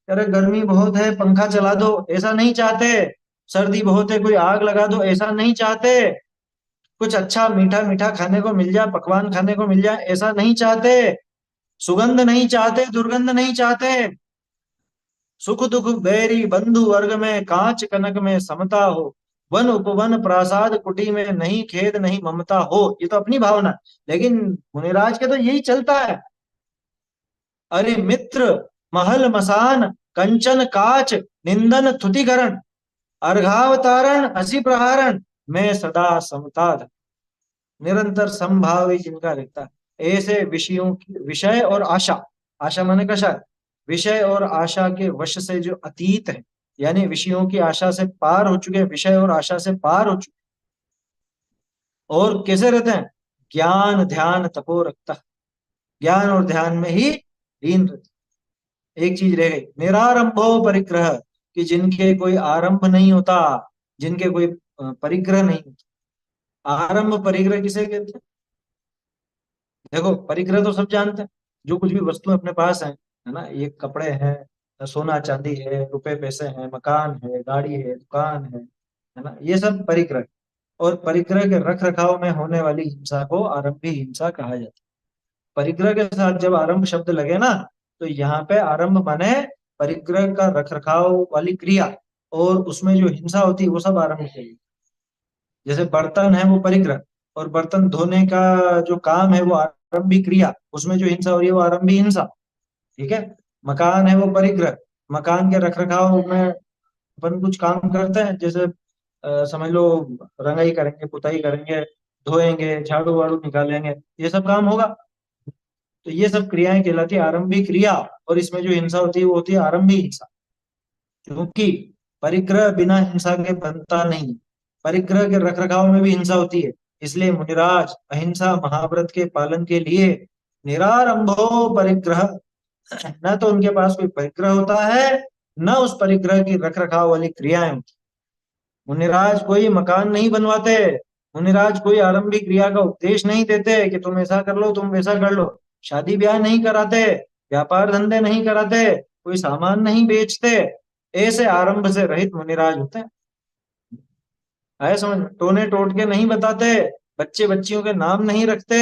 अरे गर्मी बहुत है पंखा चला दो, ऐसा नहीं चाहते। सर्दी बहुत है कोई आग लगा दो, ऐसा नहीं चाहते। कुछ अच्छा मीठा मीठा खाने को मिल जाए, पकवान खाने को मिल जाए, ऐसा नहीं चाहते। सुगंध नहीं चाहते, दुर्गंध नहीं चाहते। सुख दुख बैरी बंधु वर्ग में, कांच कनक में समता हो, वन उपवन प्रासाद कुटी में, नहीं खेद नहीं ममता हो। ये तो अपनी भावना है, लेकिन मुनिराज के तो यही चलता है। अरे मित्र महल मसान, कंचन काच, निंदन थुतिकरण, अर्घावतारण हसी प्रहारण, मैं सदा समता धन। निरंतर समभावी जिनका रहता है, ऐसे विषयों की, विषय और आशा, आशा माने कषाय, विषय और आशा के वश से जो अतीत है, यानी विषयों की आशा से पार हो चुके, विषय और आशा से पार हो चुके, और कैसे रहते हैं? ज्ञान ध्यान तपो रखता, ज्ञान और ध्यान में ही लीन रहते। एक चीज रह गई, निरारंभो परिग्रह, कि जिनके कोई आरंभ नहीं होता, जिनके कोई परिग्रह नहीं होता। आरंभ परिग्रह किसे कहते हैं? देखो परिग्रह तो सब जानते हैं, जो कुछ भी वस्तु अपने पास है ना, ये कपड़े हैं, सोना चांदी है, रुपए पैसे हैं, मकान है, गाड़ी है, दुकान है ना, ये सब परिग्रह। और परिग्रह के रख रखाव में होने वाली हिंसा को आरंभी हिंसा कहा जाता है। परिग्रह के साथ जब आरंभ शब्द लगे ना, तो यहाँ पे आरंभ माने परिग्रह का रख रखाव वाली क्रिया, और उसमें जो हिंसा होती है वो सब आरंभ चाहिए। जैसे बर्तन है वो परिग्रह, और बर्तन धोने का जो काम है वो आरंभी क्रिया, उसमें जो हिंसा हो रही है वो आरंभी हिंसा। ठीक है। मकान है वो परिग्रह, मकान के रख रखाव में अपन कुछ काम करते हैं, जैसे समझ लो रंगाई करेंगे, पुताई करेंगे, धोएंगे, झाड़ू वाड़ू निकालेंगे, ये सब काम होगा। तो ये सब क्रियाएं कहलाती है आरंभिक क्रिया, और इसमें जो हिंसा होती है वो होती है आरंभिक हिंसा। क्योंकि परिग्रह बिना हिंसा के बनता नहीं, परिग्रह के रखरखाव में भी हिंसा होती है। इसलिए मुनिराज अहिंसा महाव्रत के पालन के लिए निरारंभो परिग्रह, न तो उनके पास कोई परिग्रह होता है, न उस परिग्रह की रखरखाव वाली क्रियाएं होती। मुनिराज कोई मकान नहीं बनवाते, मुनिराज कोई आरंभिक क्रिया का उपदेश नहीं देते कि तुम ऐसा कर लो तुम वैसा कर लो, शादी ब्याह नहीं कराते, व्यापार धंधे नहीं कराते, कोई सामान नहीं बेचते। ऐसे आरंभ से रहित मुनिराज होते हैं। आए समझ में? टोने टोटके नहीं बताते, बच्चे बच्चियों के नाम नहीं रखते,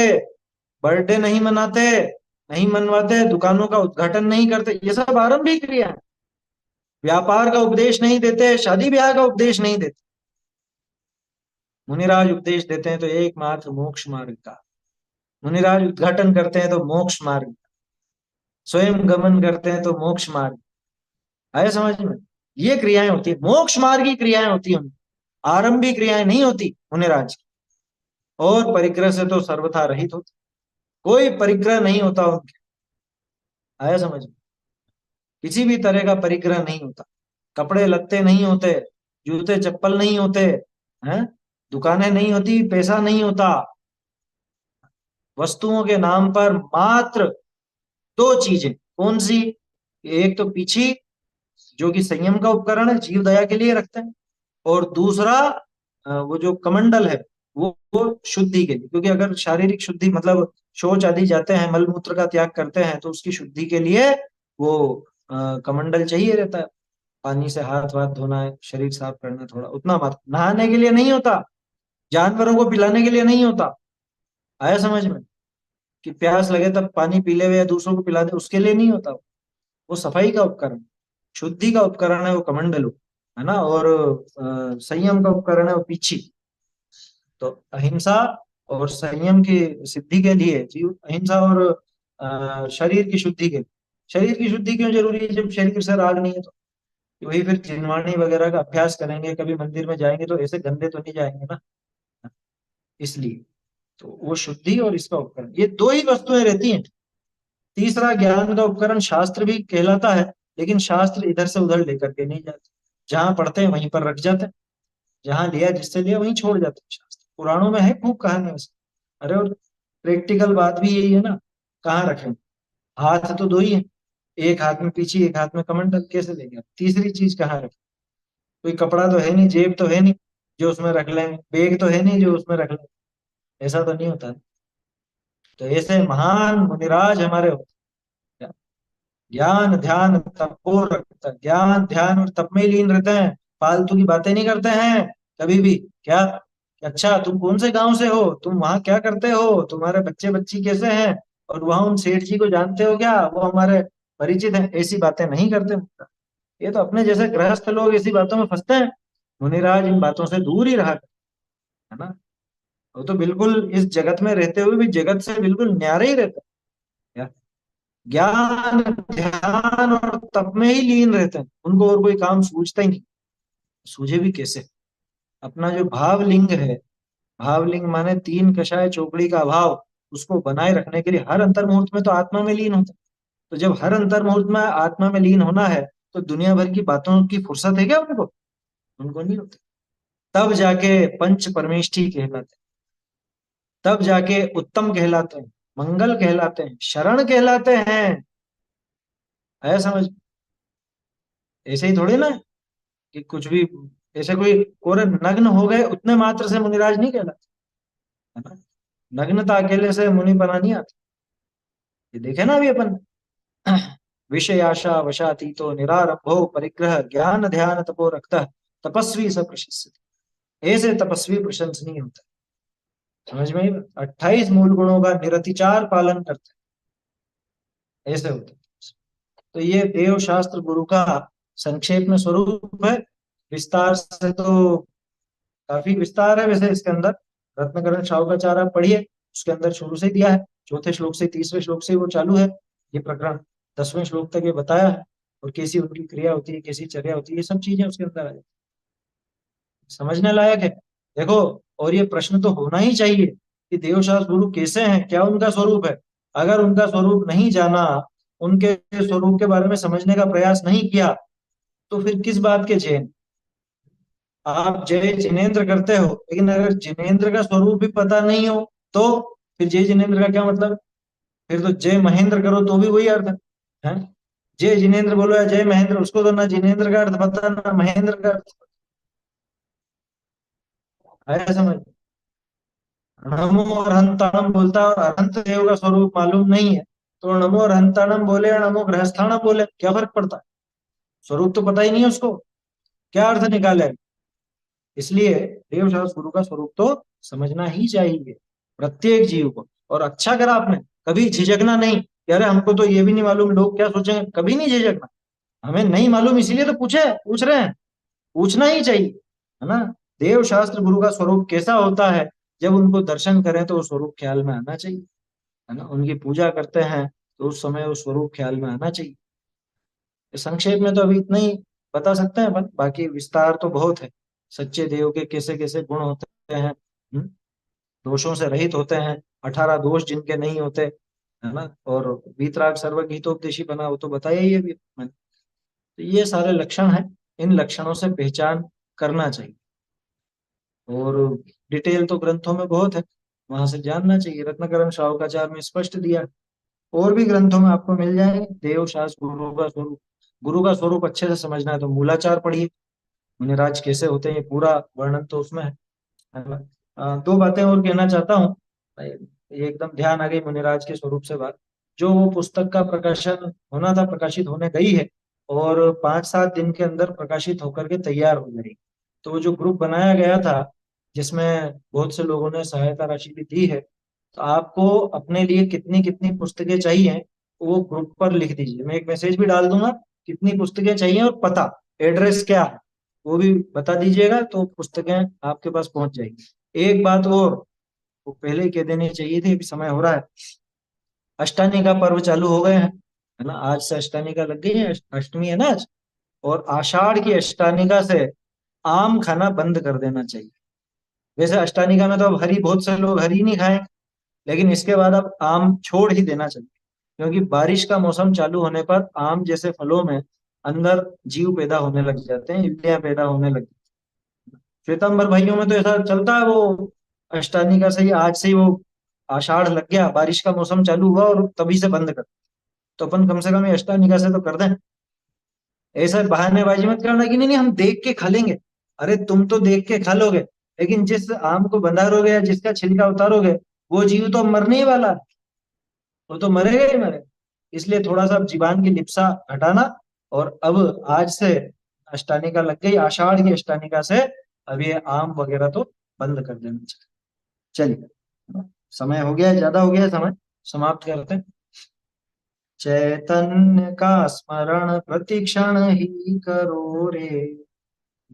बर्थडे नहीं मनाते, नहीं मनवाते, दुकानों का उद्घाटन नहीं करते, ये सब आरंभिक क्रिया है। व्यापार का उपदेश नहीं देते, शादी ब्याह का उपदेश नहीं देते। मुनिराज उपदेश देते हैं तो एकमात्र मोक्ष मार्ग का। मुनिराज उद्घाटन करते हैं तो मोक्ष मार्ग, स्वयं गमन करते हैं तो मोक्ष मार्ग। आया समझ में? ये क्रियाएं होती है, मोक्ष मार्ग की क्रियाएं होती हैं, आरंभिक क्रियाएं नहीं होती मुनिराज की। और परिग्रह से तो सर्वथा रहित होते, कोई परिग्रह नहीं होता उनके। आया समझ में? किसी भी तरह का परिग्रह नहीं होता, कपड़े लत्ते नहीं होते, जूते चप्पल नहीं होते, हैं, दुकानें नहीं होती, पैसा नहीं होता। वस्तुओं के नाम पर मात्र दो चीजें, कौन सी? एक तो पीछी, जो कि संयम का उपकरण है, जीव दया के लिए रखते हैं। और दूसरा वो जो कमंडल है, वो शुद्धि के लिए, क्योंकि अगर शारीरिक शुद्धि मतलब शौच आदि जाते हैं, मल मूत्र का त्याग करते हैं, तो उसकी शुद्धि के लिए वो कमंडल चाहिए रहता है। पानी से हाथ वाथ धोना है, शरीर साफ करना, थोड़ा उतना मात्र, नहाने के लिए नहीं होता, जानवरों को पिलाने के लिए नहीं होता। आया समझ में? कि प्यास लगे तब पानी पी ले या दूसरों को पिला दे, उसके लिए नहीं होता। वो सफाई का उपकरण, शुद्धि का उपकरण है वो कमंडलू, है ना। और संयम का उपकरण है वो पीछी। तो अहिंसा और संयम की सिद्धि के लिए जीव, अहिंसा और शरीर की शुद्धि के लिए। शरीर की शुद्धि क्यों जरूरी है? जब शरीर से राग नहीं है तो वही फिर जिनवाणी वगैरह का अभ्यास करेंगे, कभी मंदिर में जाएंगे तो ऐसे गंदे तो नहीं जाएंगे ना, इसलिए। तो वो शुद्धि और इसका उपकरण, ये दो ही वस्तुएं रहती हैं। तीसरा ज्ञान का उपकरण शास्त्र भी कहलाता है, लेकिन शास्त्र इधर से उधर लेकर के नहीं जाते, जहां पढ़ते हैं वहीं पर रख जाते हैं, जहां लिया जिससे लिया वहीं छोड़ जाते हैं। शास्त्र पुराणों में है खूब कहानी वैसे। अरे और प्रैक्टिकल बात भी यही है ना, कहाँ रखें? हाथ तो दो ही है, एक हाथ में पीछे, एक हाथ में कमंडल, कैसे लेंगे? तीसरी चीज कहाँ रखें? कोई कपड़ा तो है नहीं, जेब तो है नहीं जो उसमें रख लेंगे, बैग तो है नहीं जो उसमें रख लेंगे, ऐसा तो नहीं होता है। तो ऐसे महान मुनिराज हमारे होते हैं, ज्ञान ध्यान तपो रखता, ज्ञान ध्यान और तप में ही लीन रहते हैं, फालतू की बातें नहीं करते हैं कभी भी। क्या कि अच्छा तुम कौन से गांव से हो, तुम वहां क्या करते हो, तुम्हारे बच्चे बच्ची कैसे हैं, और वहां उन सेठ जी को जानते हो क्या, वो हमारे परिचित हैं, ऐसी बातें नहीं करते। ये तो अपने जैसे गृहस्थ लोग ऐसी बातों में फंसते हैं। मुनिराज इन बातों से दूर ही रहा करते, है ना। वो तो बिल्कुल इस जगत में रहते हुए भी जगत से बिल्कुल न्यारे ही रहते हैं, ज्ञान ध्यान और तप में ही लीन रहते हैं, उनको और कोई काम सूझता ही नहीं। सूझे भी कैसे? अपना जो भावलिंग है, भावलिंग माने तीन कषाय चौकड़ी का भाव, उसको बनाए रखने के लिए हर अंतर मुहूर्त में तो आत्मा में लीन होता है। तो जब हर अंतर मुहूर्त में आत्मा में लीन होना है, तो दुनिया भर की बातों की फुर्सत है क्या उनको? उनको नहीं होती। तब जाके पंच परमेष्ठी कहलाते हैं, तब जाके उत्तम कहलाते हैं, मंगल कहलाते हैं, शरण कहलाते हैं। है समझ? ऐसे ही थोड़ी ना कि कुछ भी ऐसे कोई कोरे नग्न हो गए उतने मात्र से मुनिराज नहीं कहलाते, है ना। नग्नता अकेले से मुनि बना नहीं आती। ये देखे ना अभी अपन, विषयाशा वशातीतो निरारंभो परिग्रह ज्ञान ध्यान तपो रखता तपस्वी स प्रशस्यते। ऐसे तपस्वी प्रशंसनीय होता है। समझ में? 28 मूल गुणों का निरतिचार पालन करते हैं, ऐसे होते हैं। तो ये देव शास्त्र गुरु का संक्षेप में स्वरूप है। विस्तार से तो काफी विस्तार है वैसे इसके अंदर, रत्नकरण शाहुकाचार्य आप पढ़िए, उसके अंदर शुरू से ही दिया है, चौथे श्लोक से 30वें श्लोक से वो चालू है ये प्रकरण, 10वें श्लोक तक ये बताया है। और कैसी उनकी क्रिया होती है, कैसी चर्या होती है, ये सब चीजें उसके अंदर आ जाती हैं। समझने लायक है। देखो, और ये प्रश्न तो होना ही चाहिए कि देवशास्त्र गुरु कैसे हैं, क्या उनका स्वरूप है। अगर उनका स्वरूप नहीं जाना, उनके स्वरूप के बारे में समझने का प्रयास नहीं किया, तो फिर किस बात के जैन? आप जय जिनेन्द्र करते हो, लेकिन अगर जिनेन्द्र का स्वरूप भी पता नहीं हो, तो फिर जय जिनेन्द्र का क्या मतलब? फिर तो जय महेंद्र करो तो भी वही अर्थ है। जय जिनेन्द्र बोलो या जय महेंद्र, उसको तो ना जिनेन्द्र का अर्थ पता ना महेंद्र का अर्थ है। समझ? नमो और हंताणम बोलता है और अनंत देव का स्वरूप मालूम नहीं है, तो नमो और हंताणम बोले या नमो गृहस्थाणम बोले, क्या फर्क पड़ता है? स्वरूप तो पता ही नहीं है उसको, क्या अर्थ निकाले? इसलिए देवशास्त्र गुरु का स्वरूप तो समझना ही चाहिए प्रत्येक जीव को। और अच्छा करा आपने, कभी झिझकना नहीं कि अरे हमको तो ये भी नहीं मालूम, लोग क्या सोचेंगे, कभी नहीं झिझकना। हमें नहीं मालूम इसीलिए तो पूछ रहे हैं, पूछना ही चाहिए, है ना। देव शास्त्र गुरु का स्वरूप कैसा होता है, जब उनको दर्शन करें तो वो स्वरूप ख्याल में आना चाहिए, है ना। उनकी पूजा करते हैं तो उस समय वो स्वरूप ख्याल में आना चाहिए। संक्षेप में तो अभी इतना ही बता सकते हैं अपन, बाकी विस्तार तो बहुत है। सच्चे देव के कैसे कैसे गुण होते हैं, दोषों से रहित होते हैं, 18 दोष जिनके नहीं होते, है ना। और वीतराग सर्वगीतोपदेशी बना, वो तो बताया ही है अभी मैंने। तो ये सारे लक्षण हैं, इन लक्षणों से पहचान करना चाहिए। और डिटेल तो ग्रंथों में बहुत है, वहां से जानना चाहिए। रत्नकरण श्रावकाचार में स्पष्ट दिया, और भी ग्रंथों में आपको मिल जाएंगे। देव शास्त्र गुरु का स्वरूप, गुरु का स्वरूप अच्छे से समझना है तो मूलाचार पढ़िए, मुनिराज कैसे होते हैं, ये पूरा वर्णन तो उसमें है ना। दो बातें और कहना चाहता हूँ, ये एकदम ध्यान आ गई मुनिराज के स्वरूप से बात। जो वो पुस्तक का प्रकाशन होना था, प्रकाशित होने गई है, और 5-7 दिन के अंदर प्रकाशित होकर के तैयार हो जाएगी। तो वो जो ग्रुप बनाया गया था, जिसमें बहुत से लोगों ने सहायता राशि भी दी है, तो आपको अपने लिए कितनी कितनी पुस्तकें चाहिए वो ग्रुप पर लिख दीजिए। मैं एक मैसेज भी डाल दूंगा, कितनी पुस्तकें चाहिए और पता, एड्रेस क्या है, वो भी बता दीजिएगा, तो पुस्तकें आपके पास पहुंच जाएगी। एक बात और वो पहले ही कह देनी चाहिए थी, अभी समय हो रहा है। अष्टानी का पर्व चालू हो गए हैं, है ना। आज से अष्टानी का लग गई है, अष्टमी है ना आज। और आषाढ़ की अष्टानिका से आम खाना बंद कर देना चाहिए। वैसे अष्टानिका में तो अब हरी, बहुत से लोग हरी नहीं खाएं, लेकिन इसके बाद अब आम छोड़ ही देना चाहिए, क्योंकि बारिश का मौसम चालू होने पर आम जैसे फलों में अंदर जीव पैदा होने लग जाते हैं, इल्लियां पैदा होने लग। श्वेतांबर भाइयों में तो ऐसा चलता है, वो अष्टानी का सही आज से ही वो आषाढ़ लग गया, बारिश का मौसम चालू हुआ और तभी से बंद कर। तो अपन कम से कम ये अष्टानिका से तो कर दें। ऐसा बहानेबाजी मत करना कि नहीं नहीं हम देख के खा लेंगे। अरे तुम तो देख के खा लोगे, लेकिन जिस आम को बंधारोगे या जिसका छिलका उतारोगे, वो जीव तो मरने ही वाला है, वो तो मरेगा ही मरेगा। इसलिए थोड़ा सा जीवान की लिप्सा हटाना। और अब आज से अष्टानिका लग गई, आषाढ़ की अष्टानिका से अब ये आम वगैरह तो बंद कर देना चाहिए। चलिए, समय हो गया है, ज्यादा हो गया है समय, समाप्त करते हैं। चैतन्य का स्मरण प्रतिक्षण ही करो रे,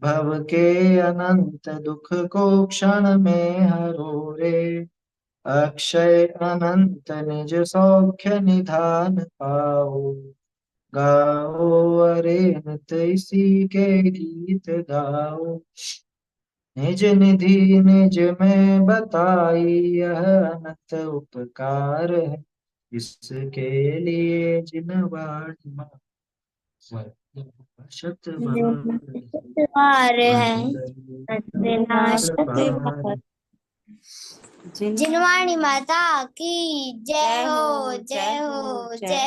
भव के अनंत दुख को क्षण में हरो रे, अक्षय अनंत निज सौख्य निधान पाओ, गाओ अरे नित इसी के गीत गाओ, निज निधि निज में बताई यह अनंत उपकार है, इसके लिए जिनवाणी शत द्वार है सत्यनाशक जिनवाणी माता की जय हो, जय हो, जय।